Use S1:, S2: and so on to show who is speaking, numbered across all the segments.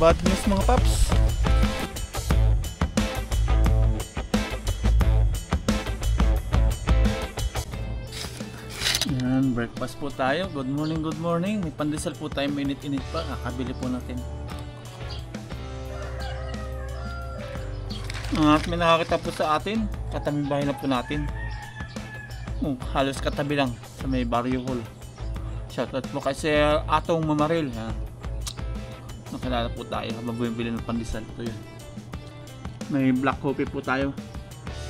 S1: Bad news mga paps. Yan, breakfast po tayo. Good morning, good morning. May pandesal po tayo, mainit-init pa. Kakabili po natin. At may nakakita po sa atin. Kataming bahay na po natin. Halos katabi lang sa may Barrio Hall. Shoutout po kay Sir Atong Mamaril. Nakilala po tayo habang bumibili ng pandesal. Ito yun. May black coffee po tayo.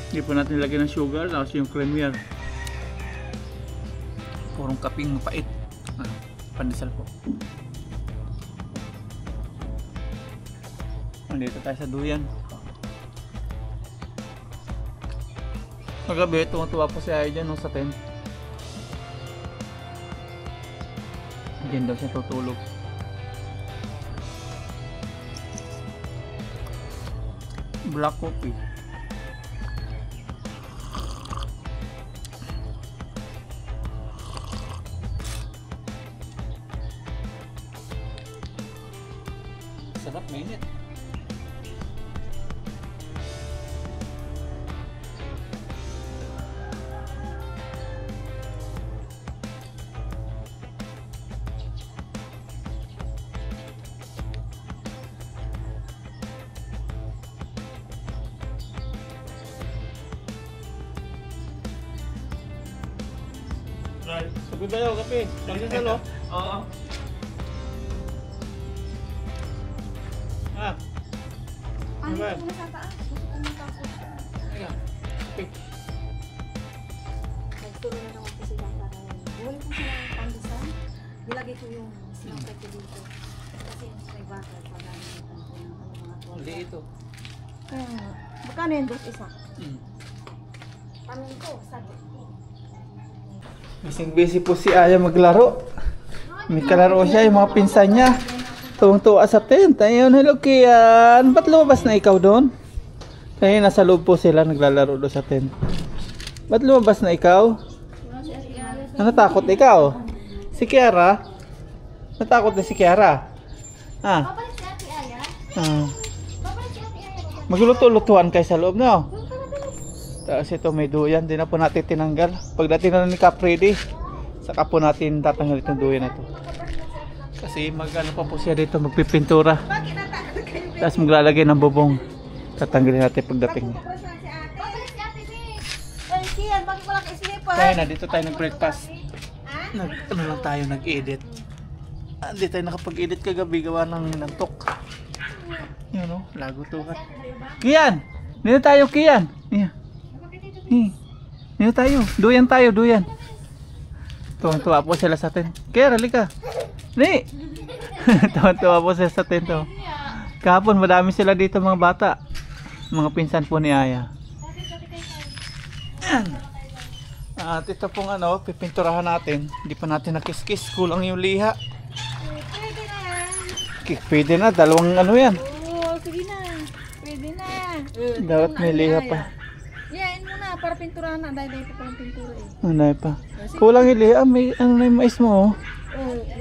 S1: Hindi po natin nilagyan ng sugar. Tapos yung creamier. Purong kaping mapait. Pandesal po. Nandito tayo sa duyan. Kagabi, tuwa po si Aya dyan sa tent. Diyan daw siya tutulog. Black coffee. Sarap, mainit. Sabi ba yun, kape? Sabi sa lo? Oo.
S2: Ano yung mga sa taas?
S1: Ayan. Kape.
S2: Nagturo na naman kasi lang para buhay ko sila ng pandesal. Nilagay ko yung sinangkay ko dito. Kasi may bakal pa lang yung mga tuwa.
S1: Hindi ito.
S2: Magkano yung dos isa? Panin ko, sagot.
S1: Busy po si Aya maglaro. May kalaro siya, yung mga pinsan niya. Tuwang-tuwa sa tent. Ayun, hello Kian. Ba't lumabas na ikaw doon? Kaya nasa loob po sila, naglalaro doon sa tent. Ba't lumabas na ikaw? Natakot ikaw? Si Kiara? Natakot na si Kiara?
S2: Babalik si Ate Aya? Babalik si Ate Aya?
S1: Magluto-lutuan kayo sa loob, no? Tapos ito may duyan, di na po natin tinanggal. Pagdating na ni Capredi, saka po natin tatanggal itong duyan na ito. Kasi mag-ano pa po siya dito, magpipintura. Tapos maglalagay ng bubong. Tatanggalin natin pagdating niya.
S2: Babalik si Ate B! Ay, Kian, bakit walang sleeper?
S1: Kaya na, dito tayo nag-breakfast. Ano lang tayo, nag-edit. Hindi tayo nakapag-edit kagabi, gawa ng nantok. Yun o, lago tukat. Kian! Dito tayo, Kian! Yan. Dito tayo, duyan tayo, duyan. Tuwang-tuwa po sila sa tent. Kaya, halika. Ni! Tuwang-tuwa po sila sa tent. Oh. Kahapon, madami sila dito mga bata. Mga pinsan po ni Aya. At ito pong ano, pipinturahan natin. Hindi pa natin nakis-kiss. Kulang yung liha.
S2: Pwede na yan.
S1: Pwede na, dalawang ano yan.
S2: Oo, sige na. Pwede na.
S1: Dapat may liha pa.
S2: Yain mo na, para pinturahan na. Dahil ito palang pintura eh.
S1: Ano pa? Kulang yung liha. May ano na yung mais mo oh.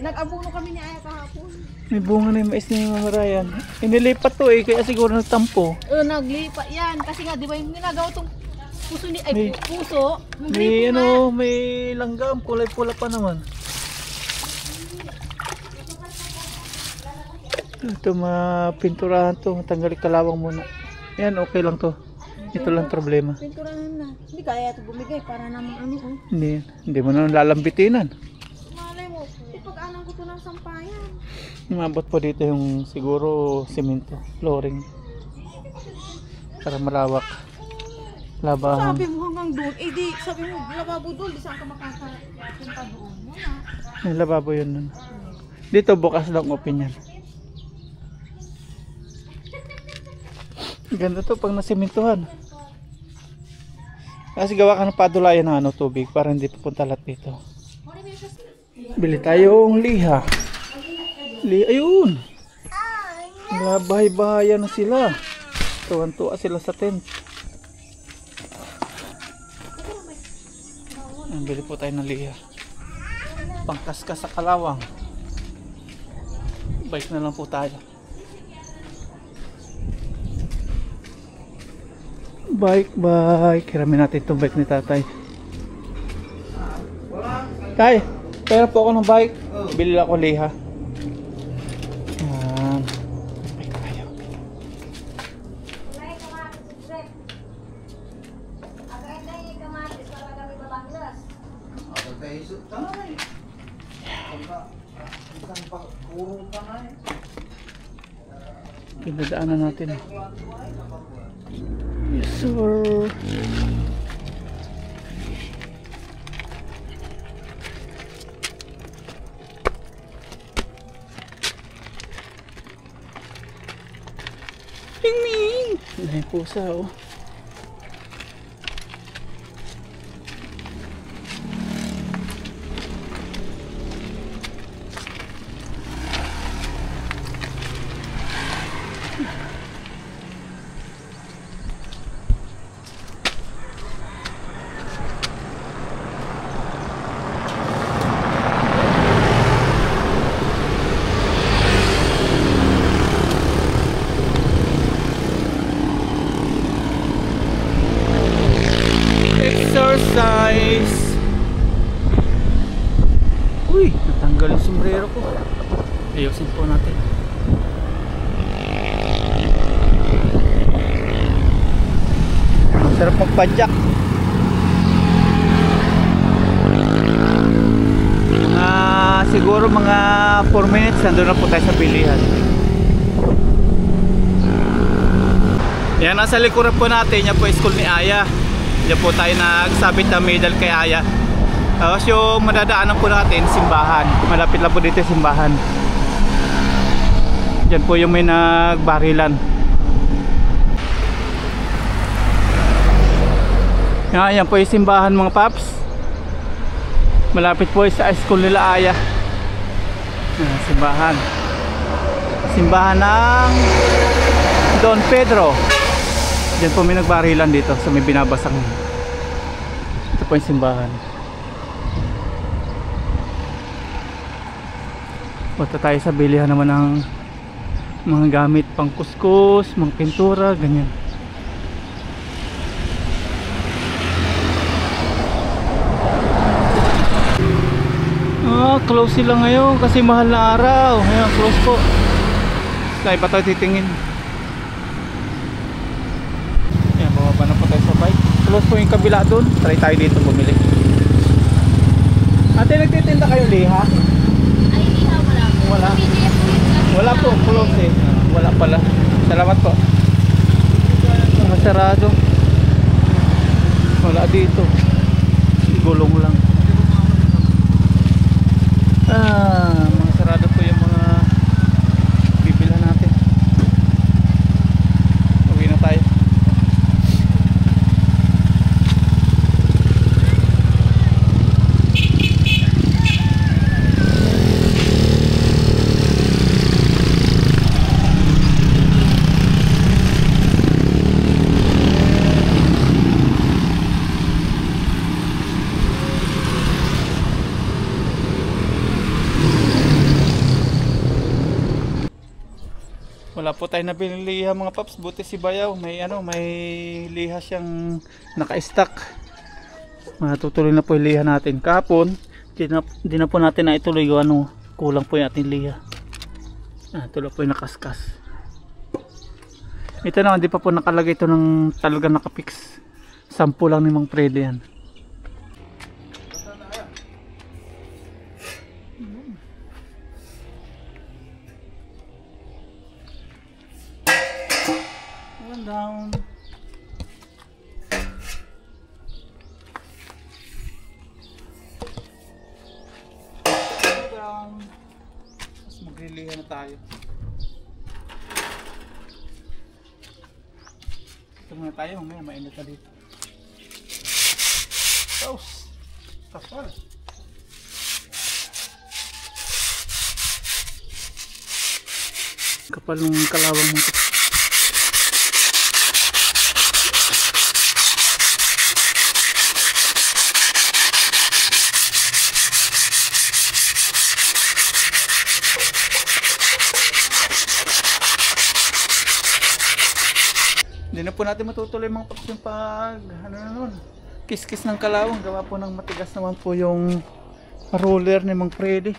S2: Nag-abuno kami ni Aya kahapon.
S1: May bunga na yung mais ni Mama Ryan. Inilipat to eh, kaya siguro nagtampo.
S2: Naglipa yan. Kasi nga, di ba yung ginagawa itong puso ni, ay
S1: May-
S2: puso.
S1: May ano, may langgam. Kulay pula pa naman. Ito mapinturahan to. Matanggal yung kalawang muna. Yan, okay lang to. Ito lang problema.
S2: Pinturahan na. Hindi kaya ito bumigay para naman ano oh.
S1: Hindi mo na lalambitinan.
S2: Malay mo, ipag-anan ko ito ng sampayan.
S1: Umabot po dito yung siguro simento, flooring. Para malawak. Labahan.
S2: Sabi mo hanggang doon, eh di, sabi mo, lababo doon, di saan ka makakapunta doon. Wala.
S1: May lababo yun nun. Dito bukas lang open yan. Ganda to pag nasimintuhan. Kasi gawa ka ng padulayan ng ano, tubig para hindi pupunta lahat dito. Bili tayong liha. Ayun! Bahay-bahayan na sila. Tuwan-tuwa sila sa tent. Bili po tayo ng liha. Pangkaskas sa kalawang. Bike na lang po tayo. Bike. Hiramin natin itong bike ni tatay. Tay, pera po ako ng bike. Bili ako liha. Yan. Bike tayo. Pinadaanan natin. Yes sir. Ming Ming! May pusa oh. Exercise. Uy, natanggal yung sombrero ko. Ayusin po natin. Sarap magpadyak. Siguro mga 4 minutes nandun na po tayo sa bilihan. Yan, nasa likuran po natin. Yan po yung school ni Aya. Diyan po tayo nagsabit ng medal kay Aya. Tapos yung madadaanan po natin, simbahan. Malapit lang po dito yung simbahan. Diyan po yung may nagbarilan. Yan po yung simbahan mga paps. Malapit po sa school nila Aya. Simbahan. Simbahan ng Don Pedro. Diyan po may nagbarilan dito sa may binabasang. Ito po yung simbahan. Punta tayo sa bilihan naman ng mga gamit pang kuskus, mga pintura, ganyan. Close sila ngayon kasi mahal na araw. Ayan, close po. Tayo pa tayo titingin. Ayan, bumaba na po tayo sa bike. Close po yung kabila doon. Try tayo dito bumili. Ate, nagtitinda kayo liha?
S3: Ay, liha wala po.
S1: Wala. Wala po, close eh. Wala pala. Salamat po. Sarado. Wala dito. Gulong lang. Mga sarado po yung mga bibilhan natin. Uwi na tayo. Wala po tayo nabiling liha mga paps. Buti si Bayaw may may liha siyang naka-stock. Matutuloy na po yung liha natin. Kahapon di na po natin na ituloy yung kulang po yung ating liha. Tuloy po yung nakaskas. Ito naman di pa po nakalagay ito ng talagang nakapix. 10 lang ni Mang Fredo yan. Down. Down. Tapos maglilihan na tayo. Ito muna tayo, mamaya mainit na dito. Toast. Kapal. Kapal ng kalawang mo. Hindi na po natin matutuloy mga paps yung pag ano na nun. Kiss-kiss ng kalawang. Gawa po ng matigas naman po yung roller ni Mang Freddy.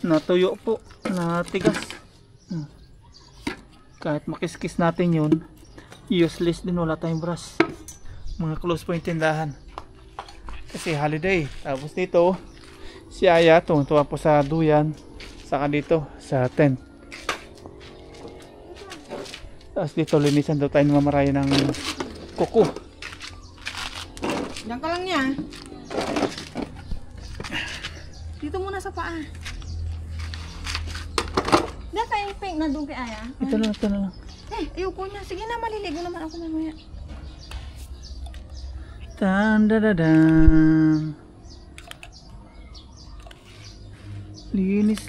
S1: Natuyo po. Natigas. Kahit makis-kiss natin yun, useless din. Wala tayong brush. Mga close po yung tindahan. Kasi holiday. Tapos dito, si Aya tuwa po sa duyan. Saka dito sa tent. Tapos dito linisan daw tayo ng mamarayan ng kuko.
S2: Diyan ka lang yan. Dito muna sa paa. Diyan kayo yung pink na doon kay Aya.
S1: Ito na lang.
S2: Ayoko na. Sige na, maliligo naman ako mamaya.
S1: Tandadadang. Linis.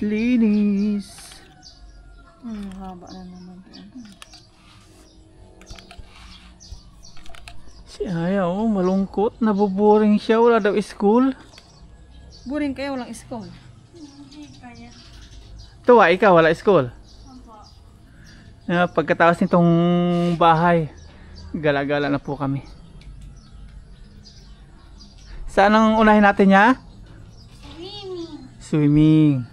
S2: Haba na naman.
S1: Si Aya, malungkot. Naboboring siya. Wala daw school.
S2: Boring kayo, walang school.
S1: Tuwa, ikaw, wala school? Pagkatapos nitong bahay, gala-gala na po kami. Saan ang unahin natin niya? Swimming.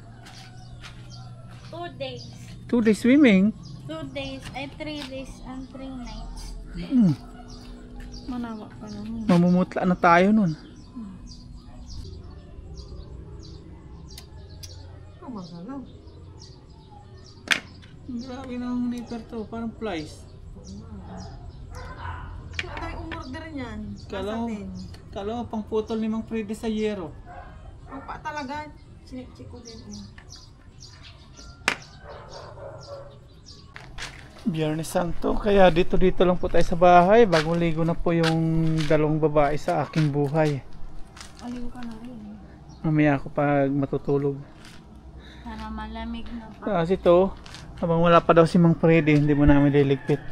S3: 2 days.
S1: 2 days swimming?
S3: 2 days, ay 3 days and 3 nights.
S2: Manawa ka naman.
S1: Mamumutla na tayo nun.
S2: Magalaw.
S1: Grabe ng nipper to, parang flies.
S2: Wala tayong umorder niyan.
S1: Kala mo pang putol ni Mang Freddy sa yero.
S2: Ang pa talaga. Sinik-chik ko din.
S1: Biyernes Santo, kaya dito lang po tayo sa bahay. Bagong ligo na po yung dalawang babae sa aking buhay.
S2: Aliw ka na rin.
S1: Mamaya ako pag matutulog.
S3: Para malamig na pa.
S1: Kasi ito, habang wala pa daw si Mang Freddy, hindi mo namin liligpit.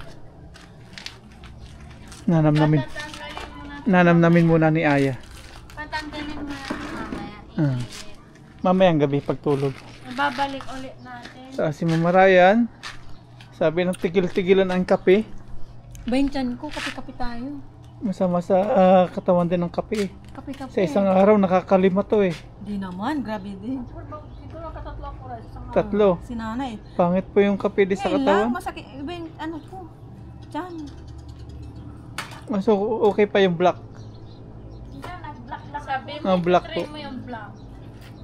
S1: Nanamnamin muna ni Aya.
S3: Patanggalin mo mamaya.
S1: Mamayang gabi pagtulog.
S3: Babalik ulit natin.
S1: Si Mama Ryan, sabi ng tigil-tigilan ang kape.
S2: Baintian ko, kape-kape tayo.
S1: Masama sa katawan din ng kape.
S2: Kape-kape.
S1: Sa isang araw nakakalima to eh.
S2: Di naman, grabe din.
S3: Ito lang katatlo ko rin.
S1: 3.
S2: Si nanay.
S1: Pangit po yung kape di sa katawan.
S2: Masakit. Ano ko? Diyan.
S1: So okay pa yung black.
S3: Nag-block lang. Sabi
S1: Ah,
S3: mo,
S1: black
S3: try
S1: po.
S3: mo yung black.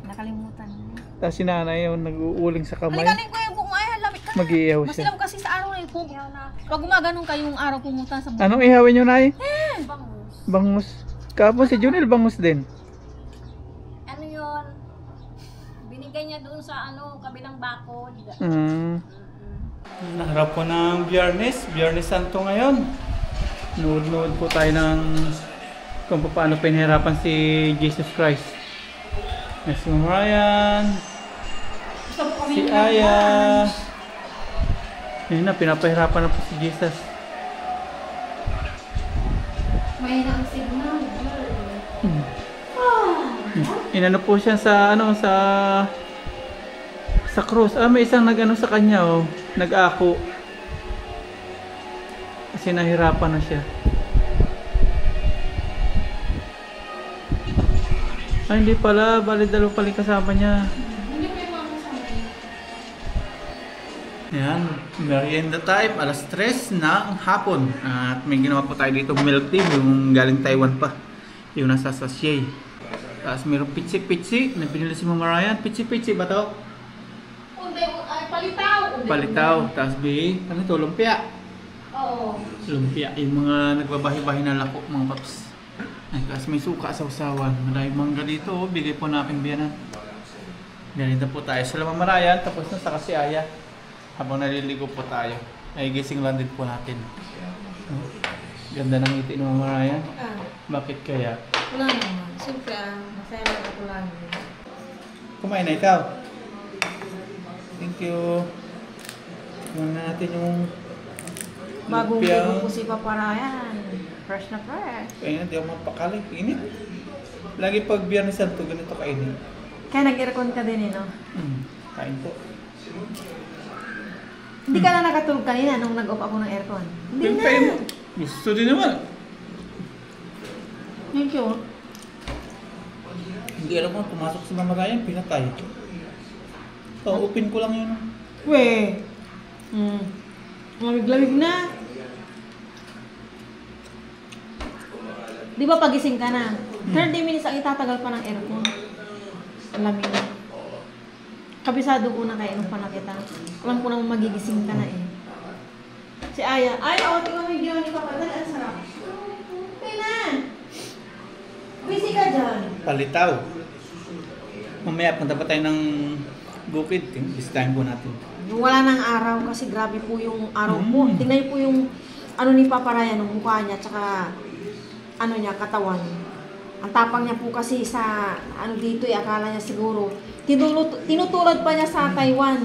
S2: Nakalimutan mo.
S1: Tapos si nanay yung nag-uuling sa kamay.
S2: Halikanin ko yung buong ay, lamig ka na.
S1: Mag-iihaw siya.
S2: Masilaw kasi sa araw na yun. Pag gumaganon kayong araw pumunta sa buong.
S1: Anong ihawin nyo, Nay?
S3: Bangus.
S1: Bangus. Kapon si Junel, bangus din.
S3: Ano yun? Binigay niya doon sa kabilang bakod.
S1: Naharap po ng Biyernes Santo ngayon. Nood po tayo ng kung paano pinahirapan si Jesus Christ. Si Ryan, si Aya. Yun na, pinapahirapan na po si Jesus.
S2: May ang signal.
S1: Inano po siya sa sa cross. May isang nag-ano sa kanya, nag-ako. Kasi nahirapan na siya. Hindi pala, bali dalawa pala kasama niya.
S3: Hindi pa yung mga kasama niya.
S1: Ayan, merienda time, 3:00 ng hapon. At may ginawa po tayo dito milk tea, yung galing Taiwan pa. Yung nasa sachet. Tapos mayroong pitsi-pitsi na pinili si Mama Ryan. Pitsi-pitsi ba to?
S3: Palitaw.
S1: Palitaw. Tapos ano ito? Lumpia.
S3: Oo.
S1: Lumpia. Yung mga nagbabahi-bahi na lako, mga paps. Ay, kasi may suka sa usawan. Maraming mangga dito. Bigay po namin biyanan. Ganito po tayo. Sila Mama Ryan. Tapos na sa kasi Aya. Habang naliligo po tayo. Ay gising lang din po natin. Ganda ng ngiti ni Mama Ryan. Bakit kaya?
S2: Wala naman. Siyempre, masaya na ako lang.
S1: Kumain na ikaw. Thank you. Kumain na natin yung
S2: Bagong
S1: lumpia.
S2: ligo po si Papa Ryan. Fresh na fresh.
S1: Kaya hindi ako mapakalig. Init. Lagi pag Biyernes Santo, ganito kainit.
S2: Kaya nag-aircon ka din, no?
S1: Kain po.
S2: Hindi ka na nakatulog kanina nung nag-off ako ng aircon. Hindi
S1: Yung
S2: na.
S1: tayo mo. Gusto din naman.
S2: Thank you.
S1: Hindi alam mo, pumasok sa mamarayan, pinatay. Open ko lang yun.
S2: We. Lamig-lamig na. Di ba pagising ka na? 30 minutes ang itatagal pa ng aircon. Ang lamig na. Kabisado ko na kaya nung pa nakita. Alam ko nang magigising ka na eh. Si Aya. Aya, tingnan mo yung video ni Papa. Dali, ang sarap. Okay na. Busy ka dyan.
S1: Palitaw. Mamaya, punta pa tayo ng bukid. Bisitahin po natin.
S2: Wala nang araw kasi grabe po yung araw po. Tingnan niyo po yung ano ni Papa Ryan, ng mukha niya, tsaka ano niya, katawan. Ang tapang niya po kasi sa ano dito akala niya siguro tinutulad pa niya sa Taiwan.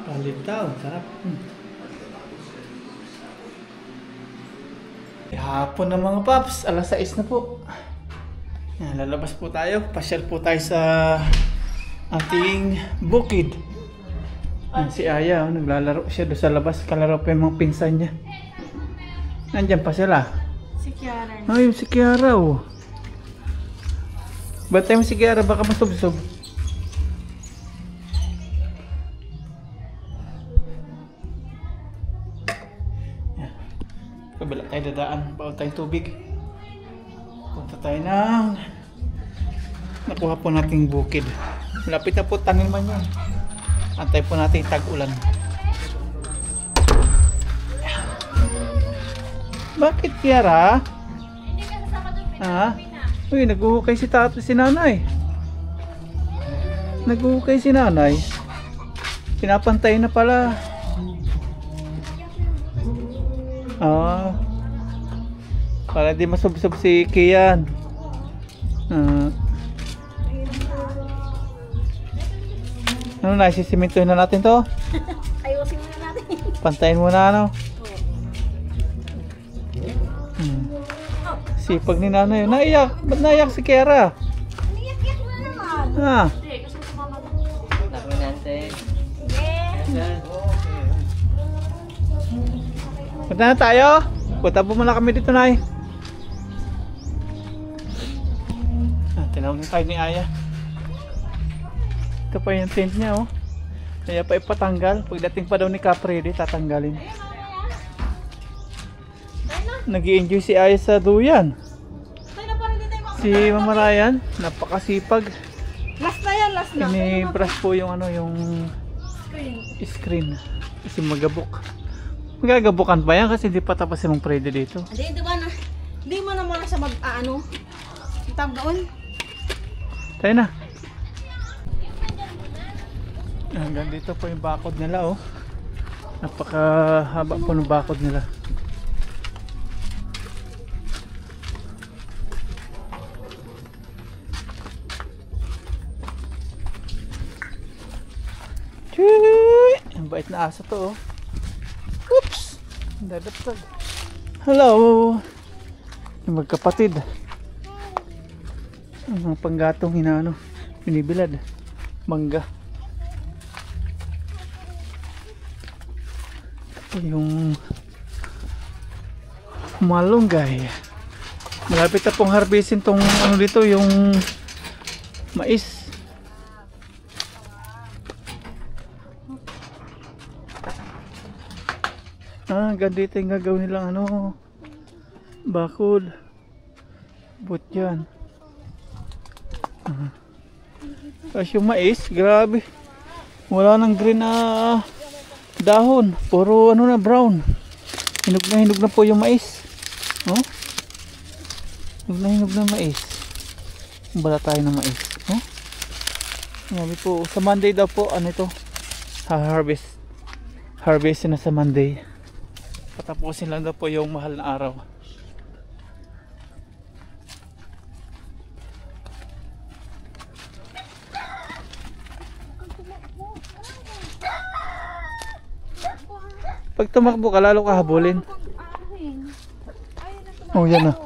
S1: Palitaw, sarap. Hapon na mga paps, alas 6 na po. Yan, lalabas po tayo, pasyal po tayo sa ating bukid. Yan, si Aya, naglalaro siya doon sa labas, kalaro pa yung mga pinsan niya. Nandyan pa sila.
S2: Si Kiara.
S1: Ay, si Kiara oh. Batay mo si Kiara, baka masubsob. Yan. Kabila tayo dadaan, baon tayong tubig. Punta tayo ng nakuha po nating bukid. Malapit na po taniman niya. Antay po natin tag-ulan. Bakit Kiara?
S3: Hindi ka sasama doon.
S1: Ha? Uy, naghuhukay si nanay. Naghuhukay si nanay. Pinapantay na pala. Ah. Para di masubsob si Kian. Ano na, sisimintuhin na natin to?
S3: Ayusin muna natin.
S1: Pantayin muna ano? Sipag ni nanay. Naiyak. Ba't naiyak si Kiara?
S3: Niyak-yak na naman.
S1: Ha?
S3: Hindi, kasi sumama ko. Sige.
S1: Punta na tayo. Punta po muna kami dito, Nay. Tinawag na tayo ni Aya. Ito pa yung tent niya, oh. Kaya pa ipatanggal. Pagdating pa daw ni Capredi, tatanggalin. Nag-i-enjoy si Aya sa duyan. Si Mama Ryan, napakasipag.
S2: Last na yan, last na.
S1: Ini-brush po yung ano, yung screen. Kasi magabok. Magagabukan pa yan kasi hindi pa tapos yung Prede dito.
S2: Hindi ba na? Hindi mo naman sa mag-ano? Tawag doon?
S1: Tayo na. Hanggang dito po yung bakod nila, oh. Napakahaba po ng bakod nila. Chuy! Ang bait na aso to, oh. Oops! Dadaptag. Hello! Yung magkapatid. Ang mga panggatong hinano. Binibilad. Mangga. Yung malunggay. Malapit na pong harvestin tong ano dito, yung mais. Gandito yung gagawin nilang ano, bakod. But yan. Tapos yung mais, grabe. Wala nang green na dahon. Puro ano na, brown. Hinog na po yung mais. Oh? Hinog na mais. Bala tayo ng mais. Oh? Sabi po, sa Monday daw po, ano ito? Harvest na sa Monday. Patapusin lang daw po yung mahal na araw. Pag tumakbo ka, lalo ka habulin. Oh, yan na.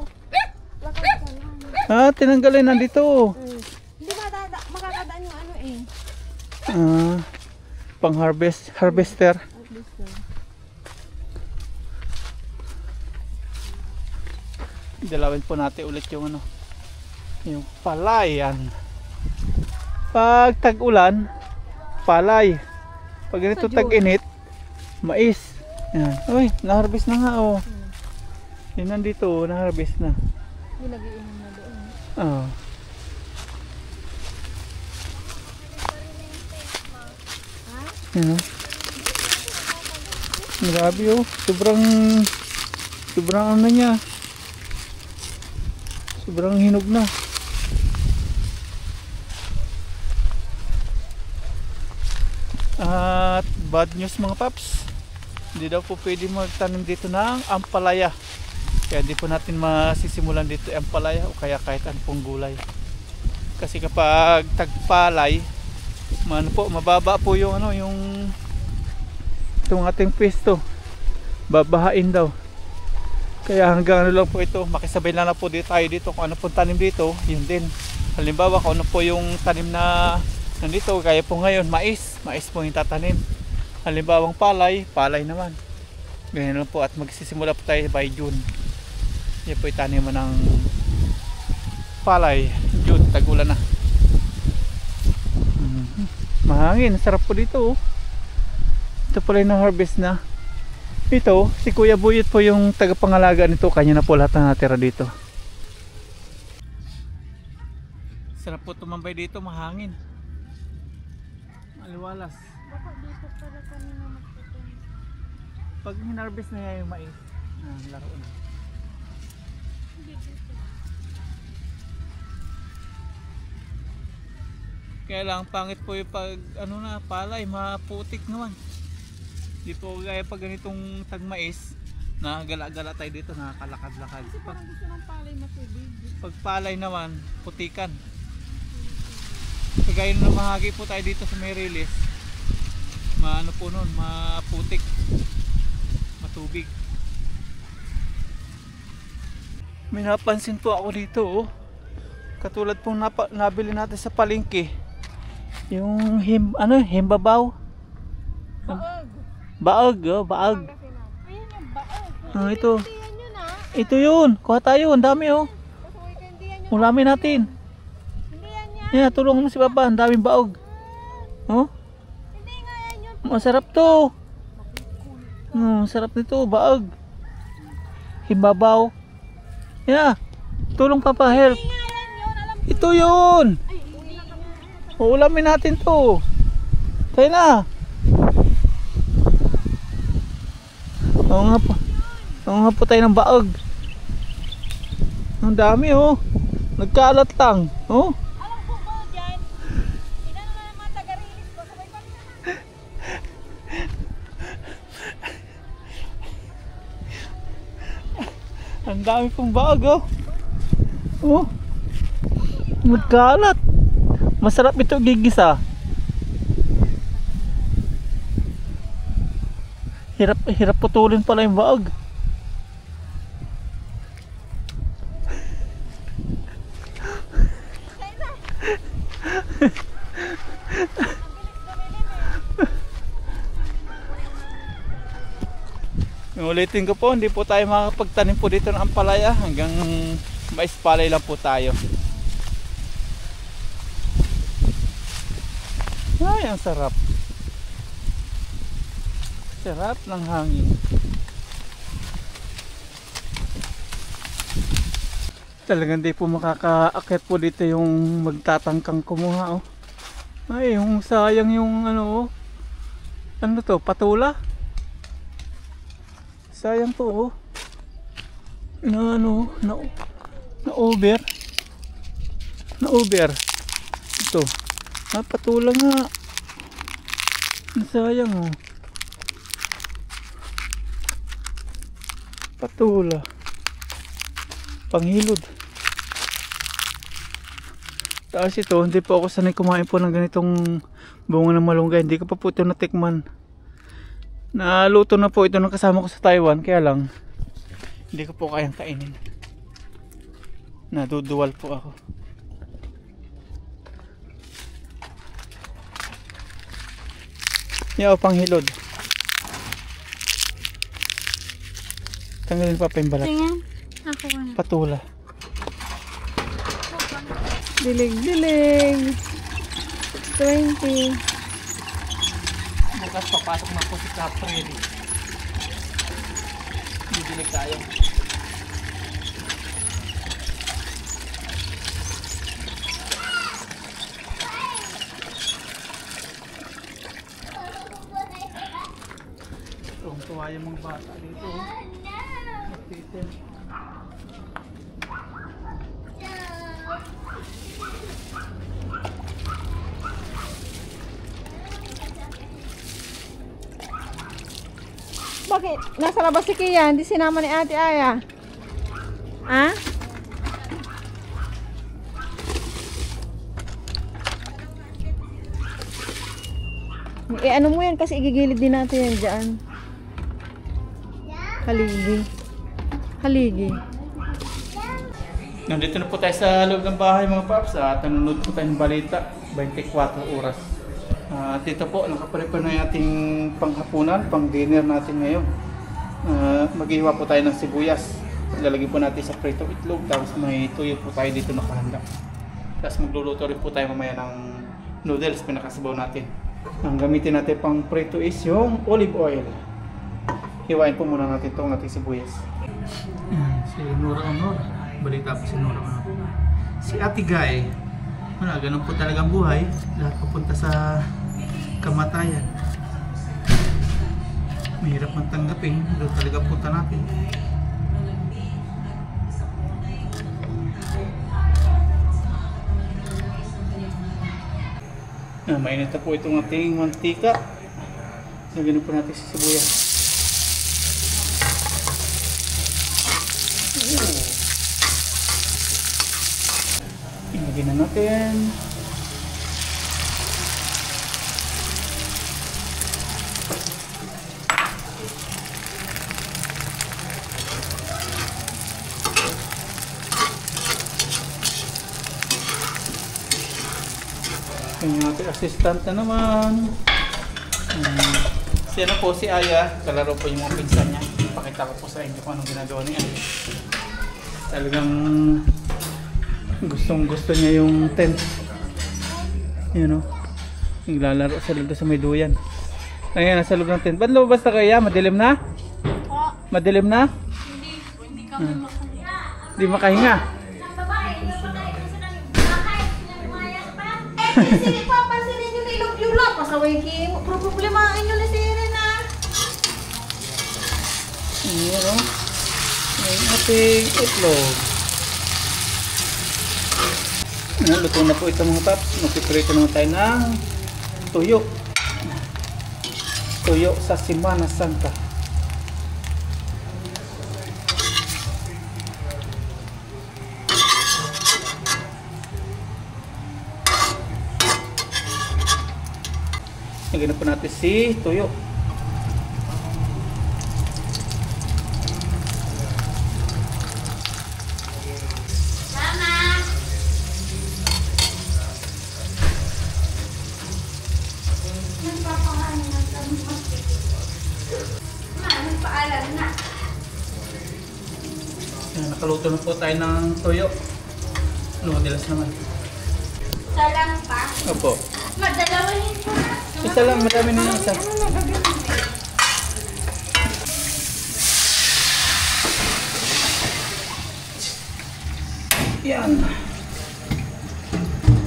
S1: Tinanggalin nandito.
S2: Hindi ba makakadaan yung ano eh?
S1: Pang harvester. Dalawin po natin ulit yung ano, yung palay. Yan. Pag tag-ulan, palay. Pag ganito tag-init, mais. Yan. Uy, na-harvest na nga oh. Yan nandito, na-harvest na.
S2: Yung nag-iinom na doon.
S1: Oh. Yan oh. Grabe oh. Sobrang ano niya. Sobrang hinog na. At bad news mga paps. Hindi daw po pwede magtanim dito ng ampalaya. Kaya hindi po natin masisimulan dito ang ampalaya o kaya kahit anong pong gulay. Kasi kapag tagpalay, mababa po yung ano, yung itong ating pwesto. Babahain daw. Kaya hanggang ano lang po ito, makisabay na po dito tayo dito kung ano pong tanim dito, yun din. Halimbawa kung ano po yung tanim na nandito, kaya po ngayon mais po yung tatanim. Halimbawang palay naman. Ganyan lang po at magsisimula po tayo by June. Yan po itanim mo ng palay. June, tag-ulan na. Mahangin, sarap po dito oh. Ito pala yung harvest na. Ito, si Kuya Buyet po yung tagapangalaga nito. Kanya na po lahat na natira dito. Sarap po tumambay dito, mahangin. Aliwalas.
S3: Baka dito para kanina magtutuloy.
S1: Pag hinarvest na yung mais, laro na. Kaya lang pangit po yung pag ano na palay, maputik naman. Di po gaya pag ganitong tagmais, gala-gala tayo dito, nakakalakad-lakad.
S2: Kasi parang gusto ng palay matubig.
S1: Pag palay naman, putikan. Kagaya nung mahagi po tayo dito sa may release, maano po nun, maputik, matubig. May napansin po ako dito oh. Katulad pong nabili natin sa palengke, yung himbabaw. Baog oh, baog.
S2: Ayan yung baog.
S1: Ah, ito.
S2: Kandihan yun ah.
S1: Ito yun, kuha tayo, ang dami oh.
S2: Kasi kandihan yun.
S1: Ulamin natin.
S2: Hindi yan yan.
S1: Yan, tulungan mo si Papa, ang daming baog. Oh,
S2: Hindi nga yan yun.
S1: masarap to. Sarap nito, baog. Himbabaw. Yeah, tulong Papa, help.
S2: Hindi nga yan yun. Alam ko.
S1: Ito yun.
S2: Ay, uwi na kami.
S1: Uulamin natin to. Tayo na. Oo nga po. Oo nga po tayo ng baog. Ang dami oh. Nagkalat lang. Oh.
S2: Alam ko ba dyan? Inano na ng mga taga-release ko. Sabay pa rin naman.
S1: Ang dami pong baog oh. Oh. Nagkalat. Masarap ito gigisa. Hirap putulin pala yung baog. Ulitin ko po, hindi po tayo makakapagtanim po dito ng ampalaya. Hanggang mais palay lang po tayo. Ay, ang sarap. Sarap ng hangin. Talagang di po makakaakyat po dito yung magtatangkang kumuha oh. Ay, yung sayang yung ano oh. Ano to, patula? Sayang po oh. Na over. Na over. Ito. Patula nga. Sayang oh. Patula. Panghilod. Tapos ito, hindi po ako sanay kumain po ng ganitong bunga ng malunggay. Hindi ko pa po ito natikman. Naluto na po ito ng kasama ko sa Taiwan. Kaya lang, hindi ko po kayang kainin. Naduduwal po ako. Yaw pang hilod. Tanggalin pa yung balat.
S3: Tingnan. Ako ka na.
S1: Patula.
S2: Dilig. 20.
S1: Bukas papasok na po si Capri. Bibilig tayo. Tuwa yung mga bata dito. Magtitin.
S2: Bakit? Nasa labas si Kia, hindi sinama ni Ate Aya. Ha? Ano mo yan kasi igigilid din natin yan dyan. Haligi.
S1: Nandito na po tayo sa loob ng bahay mga paps at nanonood po tayo ng balita 24 oras. At ito po, nakaprepare na yung ating panghapunan, pang dinner natin ngayon. Maghiwa po tayo ng sibuyas. Lalagyan po natin sa prito itlog, tapos may tuyo po tayo dito nakahanda. Tapos magluluto rin po tayo mamaya ng noodles, pinakasabaw natin. Ang gamitin natin pang prito is yung olive oil. Hiwain po muna natin itong ating sibuyas. Si Nora Honor, balita po si Nora Honor. Si Ate Guy, wala, ganun po talagang buhay. Lahat pupunta sa kamatayan. Mahirap man tanggapin, doon talaga punta natin. Mainit na po itong ating mantika. Lagyan po natin si sibuyas. Ilagyan na natin. Yung ating assistant na naman. Siya na po si Aya. Kalaro po yung mga pinsan niya. Pakita ko po sa inyo kung anong ginagawa ni Aya. Talagang gustong gusto niya yung tent. Yun o. Naglalaro sila doon sa may duyan. Ayan, nasa loob ng tent. Ba't lumabas na kaya? Madilim na? Madilim na? Hindi kami makahinga. Hindi makahinga?
S2: Sige pa, pansinin nyo na ilog-yulog. Pasaway ki, problemain nyo na si Irene.
S1: Ayan o. Ayan ating itlog. Luto na po ito mga paps. Magpiprito naman tayo ng tuyo. Tuyo sa Semana Santa. Lagyan na po natin si tuyo. Nakaluto na po tayo ng tuyo. Noodles naman.
S3: Salang pa.
S1: Opo.
S3: Madalawahin ko na.
S1: Isa lang, madami na yung isa. Yan.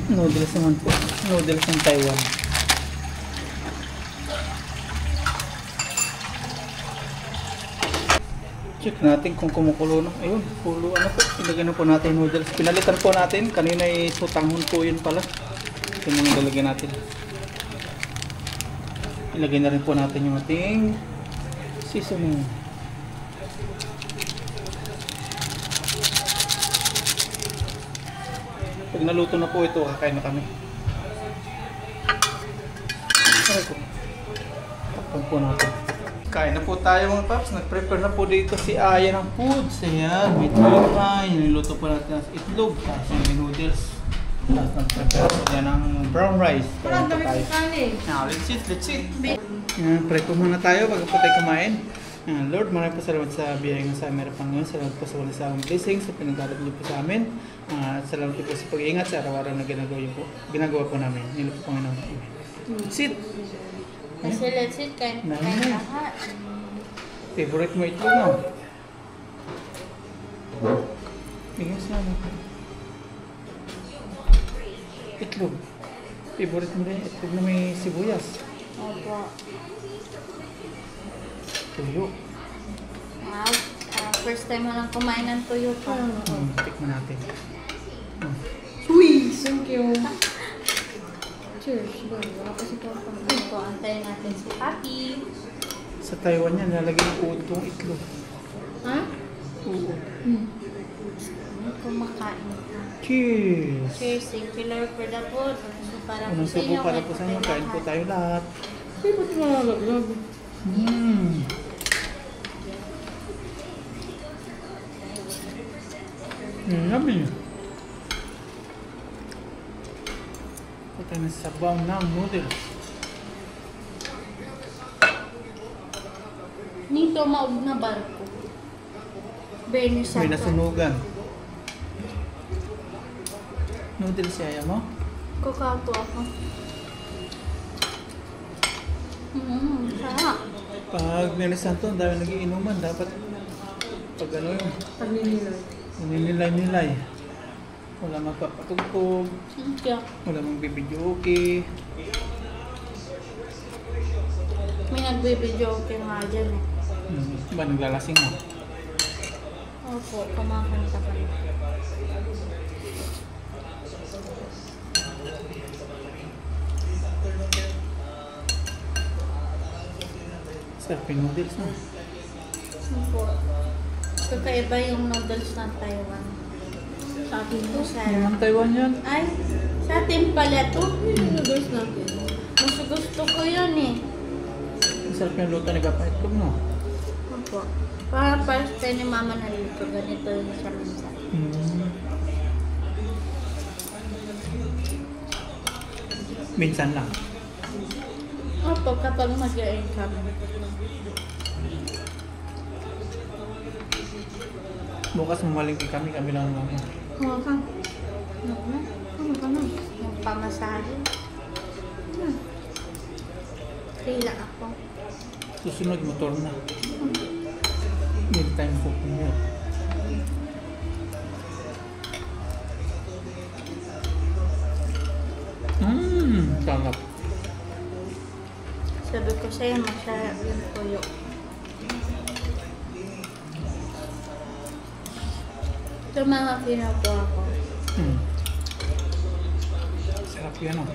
S1: Noodles naman po. Noodles ng Taiwan. Check natin kung kumukulo na. Ayun, kulo ano po. Ilagyan na po natin noodles. Pinalitan po natin. Kanina ay sutanghon po yun pala. Ito mga lalagyan natin. Ilagay na rin po natin yung ating seasoning. Pag naluto na po ito, kakain na kami. Aray ko. Takpan po natin. Kain na po tayo mga paps. Nag-prepare na po dito si Aya ng foods. Ayan, may tuyo pa. Niluto po natin ang itlog. Tapos may noodles. Last ng prepare. Yan ang brown rice.
S2: Parang dami
S1: Tayo.
S2: ko kanin.
S1: Now, let's eat, let's eat. Pray po muna tayo bago po tayo kumain. Lord, maraming po salamat sa biyaya nga sa aming Panginoon. Salamat po sa walang sawang blessing, sa pinagkalap niyo po sa amin. At salamat po sa pag-iingat sa araw-araw na ginagawa po namin. Nilo po Panginoon. Let's eat.
S3: Kasi let's eat, kain lahat.
S1: Favorite mo itlog, no? Bigyan sa ano. Itlog. Favorite mo rin itlog na may sibuyas.
S3: Opo.
S1: Tuyo.
S3: Wow. First time mo lang kumain ng tuyo pa.
S1: Tikman natin.
S2: Uy! Thank you. Cheers. Wala pa si Papa.
S3: Ito, antayin natin si Papi.
S1: Sa Taiwan yan, nalagay ko itong itlog.
S2: Ha?
S1: Oo.
S3: Kumakain.
S1: Cheers!
S3: Cheers, thank you Lord for the food. Para po
S1: Unang
S3: sa
S1: subo
S3: inyo.
S1: para po sa inyo. Kain po tayo lahat.
S2: Ay, ba't malalaglag?
S1: Yummy! Ito na sabaw ng noodles.
S3: Nito, maog na barko. Bernie sa
S1: May nasunugan. Noodles yaya mo?
S3: Kukato ako. Sarap.
S1: Pag nilisanto, ang dami nagiinuman. Dapat pag ano yun,
S2: Pagninilay.
S1: naninilay-nilay. Wala magpapatugtog,
S3: Yeah.
S1: wala magbibidyo okay.
S3: May nagbibidyo okay nga dyan eh.
S1: Ba naglalasing mo?
S3: Opo, kumakanta ka na.
S1: Sarap yung noodles no?
S3: Opo. Kakaiba yung noodles ng Taiwan. Sa akin po,
S1: Yan
S3: sarap.
S1: ang Taiwan yan.
S3: Ay, sa atin pala to.
S2: Yung noodles natin.
S3: Mas gusto ko yun eh.
S1: Sarap yung luto ni Papa Itlog no?
S3: Opo. Para first time ni Mama na luto, ganito yung sa minsan.
S1: Minsan lang.
S3: Opo, kapag mag-earn kami.
S1: Bukas mamalingki kami lang naman.
S2: Kuha ka. Ano ka na?
S3: Yung pamasahe. Kaya ako.
S1: Susunod motor na. Need time for commute. Sarap.
S3: Sabi ko sa'yo, masarap yung tuyo. Ito mga kinakuha ko.
S1: Sarap yan oh.